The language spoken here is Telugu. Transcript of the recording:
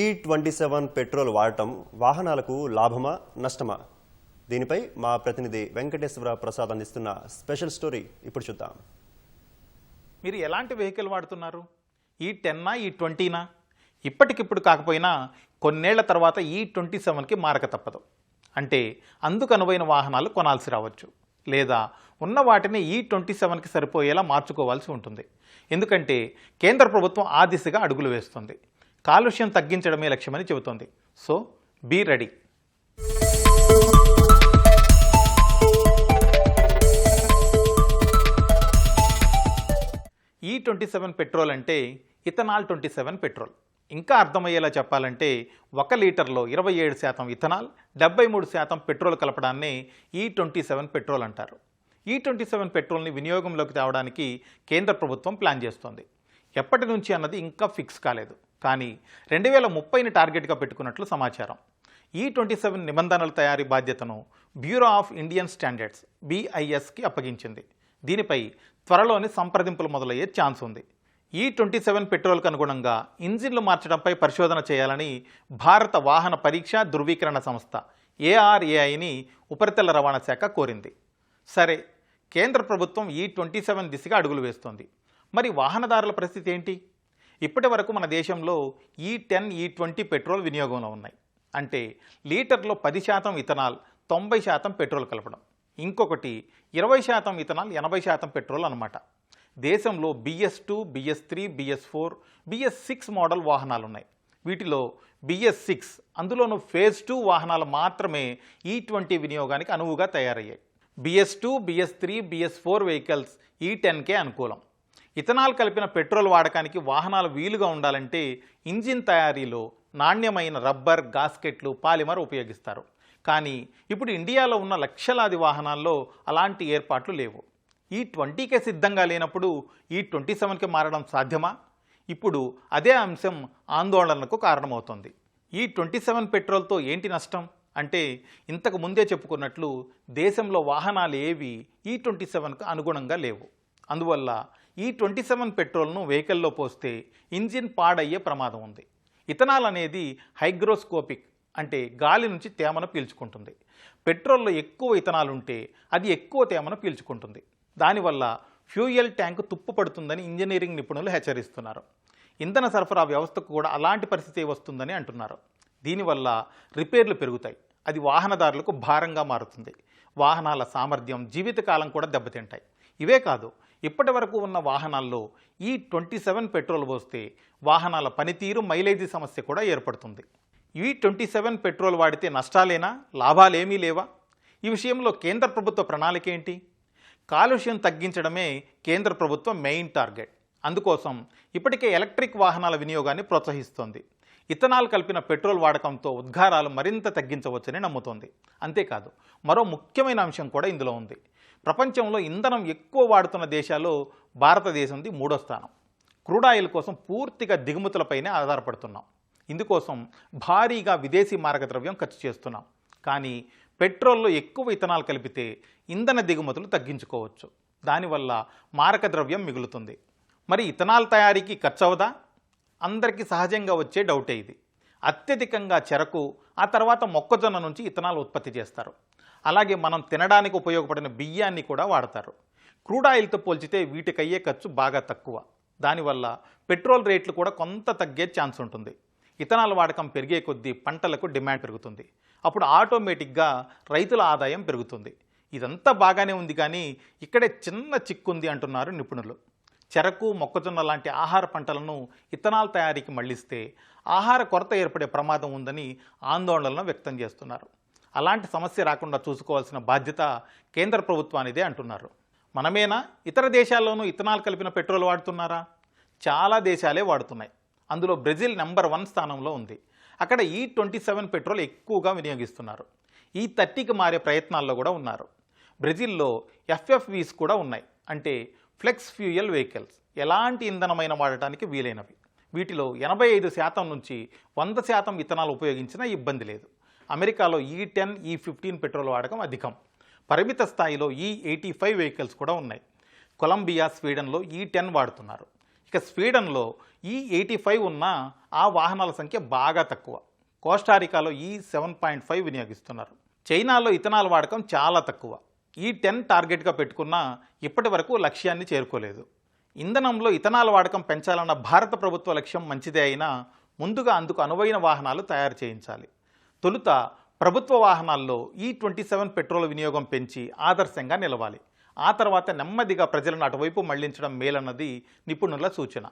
E27 పెట్రోల్ వాడటం వాహనాలకు లాభమా నష్టమా? దీనిపై మా ప్రతినిధి వెంకటేశ్వర ప్రసాద్ అందిస్తున్న స్పెషల్ స్టోరీ ఇప్పుడు చూద్దాం. మీరు ఎలాంటి వెహికల్ వాడుతున్నారు? E10నా E20నా? ఇప్పటికిప్పుడు కాకపోయినా కొన్నేళ్ల తర్వాత E27కి మారక తప్పదు. అంటే అందుకు అనువైన వాహనాలు కొనాల్సి రావచ్చు, లేదా ఉన్న వాటిని E27కి సరిపోయేలా మార్చుకోవాల్సి ఉంటుంది. ఎందుకంటే కేంద్ర ప్రభుత్వం ఆ దిశగా అడుగులు వేస్తుంది. కాలుష్యం తగ్గించడమే లక్ష్యమని చెబుతోంది. So be ready. E27 petrol అంటే ఇథనాల్ 27 పెట్రోల్. ఇంకా అర్థమయ్యేలా చెప్పాలంటే 1 లీటర్లో 27% ఇథనాల్, 73% పెట్రోల్ కలపడాన్ని E27 పెట్రోల్ అంటారు. E27 పెట్రోల్ని వినియోగంలోకి తేవడానికి కేంద్ర ప్రభుత్వం ప్లాన్ చేస్తోంది. ఎప్పటి నుంచి అన్నది ఇంకా ఫిక్స్ కాలేదు, కానీ 2030ని టార్గెట్గా పెట్టుకున్నట్లు సమాచారం. E27 నిబంధనల తయారీ బాధ్యతను బ్యూరో ఆఫ్ ఇండియన్ స్టాండర్డ్స్ BISకి అప్పగించింది. దీనిపై త్వరలోనే సంప్రదింపులు మొదలయ్యే ఛాన్స్ ఉంది. E27 పెట్రోల్కు అనుగుణంగా ఇంజిన్లు మార్చడంపై పరిశోధన చేయాలని భారత వాహన పరీక్ష ధృవీకరణ సంస్థ ARAIని ఉపరితల రవాణా శాఖ కోరింది. సరే, కేంద్ర ప్రభుత్వం E27 దిశగా అడుగులు వేస్తోంది. మరి వాహనదారుల పరిస్థితి ఏంటి? ఇప్పటి వరకు మన దేశంలో E10, E20 పెట్రోల్ వినియోగంలో ఉన్నాయి. అంటే లీటర్లో 10% ఇథనాల్, 90% పెట్రోల్ కలపడం. ఇంకొకటి 20% ఇథనాల్, 80% పెట్రోల్ అన్నమాట. దేశంలో BS2, BS3, BS4, BS6 model వాహనాలు ఉన్నాయి. వీటిలో BS6 అందులోనూ ఫేజ్ 2 వాహనాలు మాత్రమే E20 వినియోగానికి అనువుగా తయారయ్యాయి. BS2, BS3, BS4 వెహికల్స్ E10కే అనుకూలం. ఇథనాల్ కలిపిన పెట్రోల్ వాడకానికి వాహనాలు వీలుగా ఉండాలంటే ఇంజిన్ తయారీలో నాణ్యమైన రబ్బర్, గాస్కెట్లు, పాలిమర్ ఉపయోగిస్తారు. కానీ ఇప్పుడు ఇండియాలో ఉన్న లక్షలాది వాహనాల్లో అలాంటి ఏర్పాట్లు లేవు. E20కే సిద్ధంగా లేనప్పుడు E27కి మారడం సాధ్యమా? ఇప్పుడు అదే అంశం ఆందోళనకు కారణమవుతోంది. E27 పెట్రోల్తో ఏంటి నష్టం అంటే, ఇంతకు ముందే చెప్పుకున్నట్లు దేశంలో వాహనాలు ఏవి E27కు అనుగుణంగా లేవు. అందువల్ల E27 పెట్రోల్ను వెహికల్లో పోస్తే ఇంజిన్ పాడయ్యే ప్రమాదం ఉంది. ఇథనాల్ అనేది హైగ్రోస్కోపిక్, అంటే గాలి నుంచి తేమను పీల్చుకుంటుంది. పెట్రోల్లో ఎక్కువ ఇథనాల్ ఉంటే అది ఎక్కువ తేమను పీల్చుకుంటుంది. దానివల్ల ఫ్యూయల్ ట్యాంకు తుప్పు పడుతుందని ఇంజనీరింగ్ నిపుణులు హెచ్చరిస్తున్నారు. ఇంధన సరఫరా వ్యవస్థకు కూడా అలాంటి పరిస్థితి వస్తుందని అంటున్నారు. దీనివల్ల రిపేర్లు పెరుగుతాయి, అది వాహనదారులకు భారంగా మారుతుంది. వాహనాల సామర్థ్యం, జీవితకాలం కూడా దెబ్బతింటాయి. ఇవే కాదు, ఇప్పటి వరకు ఉన్న వాహనాల్లో E27 పెట్రోల్ పోస్తే వాహనాల పనితీరు, మైలేజీ సమస్య కూడా ఏర్పడుతుంది. E27 పెట్రోల్ వాడితే నష్టాలేనా, లాభాలేమీ లేవా? ఈ విషయంలో కేంద్ర ప్రభుత్వ ప్రణాళిక ఏంటి? కాలుష్యం తగ్గించడమే కేంద్ర ప్రభుత్వం మెయిన్ టార్గెట్. అందుకోసం ఇప్పటికే ఎలక్ట్రిక్ వాహనాల వినియోగాన్ని ప్రోత్సహిస్తోంది. ఇథనాల్ కలిపిన పెట్రోల్ వాడకంతో ఉద్గారాలు మరింత తగ్గించవచ్చని నమ్ముతోంది. అంతేకాదు, మరో ముఖ్యమైన అంశం కూడా ఇందులో ఉంది. ప్రపంచంలో ఇంధనం ఎక్కువ వాడుతున్న దేశాల్లో భారతదేశంది 3వ స్థానం. క్రూడ్ ఆయిల్ కోసం పూర్తిగా దిగుమతులపైనే ఆధారపడుతున్నాం. ఇందుకోసం భారీగా విదేశీ మారకద్రవ్యం ఖర్చు చేస్తున్నాం. కానీ పెట్రోల్లో ఎక్కువ ఇథనాల్ కలిపితే ఇంధన దిగుమతులు తగ్గించుకోవచ్చు. దానివల్ల మారకద్రవ్యం మిగులుతుంది. మరి ఇథనాల్ తయారీకి ఖర్చు అవదా? అందరికీ సహజంగా వచ్చే డౌటే ఇది. అత్యధికంగా చెరకు, ఆ తర్వాత మొక్కజొన్న నుంచి ఇథనాల్ ఉత్పత్తి చేస్తారు. అలాగే మనం తినడానికి ఉపయోగపడిన బియ్యాన్ని కూడా వాడతారు. క్రూడ్ ఆయిల్తో పోల్చితే వీటికయ్యే ఖర్చు బాగా తక్కువ. దానివల్ల పెట్రోల్ రేట్లు కూడా కొంత తగ్గే ఛాన్స్ ఉంటుంది. ఇథనాల్ వాడకం పెరిగే కొద్దీ పంటలకు డిమాండ్ పెరుగుతుంది. అప్పుడు ఆటోమేటిక్గా రైతుల ఆదాయం పెరుగుతుంది. ఇదంతా బాగానే ఉంది, కానీ ఇక్కడే చిన్న చిక్కుంది అంటున్నారు నిపుణులు. చెరకు, మొక్కజొన్న లాంటి ఆహార పంటలను ఇథనాల్ తయారీకి మళ్లిస్తే ఆహార కొరత ఏర్పడే ప్రమాదం ఉందని ఆందోళనలు వ్యక్తం చేస్తున్నారు. అలాంటి సమస్య రాకుండా చూసుకోవాల్సిన బాధ్యత కేంద్ర ప్రభుత్వానిదే అంటున్నారు. మనమేనా, ఇతర దేశాల్లోనూ ఇథనాల్ కలిపిన పెట్రోల్ వాడుతున్నారా? చాలా దేశాలే వాడుతున్నాయి. అందులో బ్రెజిల్ నెంబర్ 1 స్థానంలో ఉంది. అక్కడ E27 పెట్రోల్ ఎక్కువగా వినియోగిస్తున్నారు. E30కి మారే ప్రయత్నాల్లో కూడా ఉన్నారు. బ్రెజిల్లో FFVs కూడా ఉన్నాయి, అంటే ఫ్లెక్స్ ఫ్యూయల్ వెహికల్స్, ఎలాంటి ఇంధనమైన వాడటానికి వీలైనవి. వీటిలో 85% నుంచి 100% ఇథనాల్ ఉపయోగించినా ఇబ్బంది లేదు. అమెరికాలో E10, E15 పెట్రోల్ వాడకం అధికం. పరిమిత స్థాయిలో E85 వెహికల్స్ కూడా ఉన్నాయి. కొలంబియా, స్వీడన్లో E10 వాడుతున్నారు. ఇక స్వీడన్లో E85 ఉన్న ఆ వాహనాల సంఖ్య బాగా తక్కువ. కోస్టారికాలో E7.5 వినియోగిస్తున్నారు. చైనాలో ఇథనాల్ వాడకం చాలా తక్కువ. E10 టార్గెట్గా పెట్టుకున్నా ఇప్పటి వరకు లక్ష్యాన్ని చేరుకోలేదు. ఇంధనంలో ఇథనాల్ వాడకం పెంచాలన్న భారత ప్రభుత్వ లక్ష్యం మంచిదే అయినా ముందుగా అందుకు అనువైన వాహనాలు తయారు చేయించాలి. తొలుత ప్రభుత్వ వాహనాల్లో E27 పెట్రోల్ వినియోగం పెంచి ఆదర్శంగా నిలవాలి. ఆ తర్వాత నెమ్మదిగా ప్రజలను అటువైపు మళ్లించడం మేలన్నది నిపుణుల సూచన.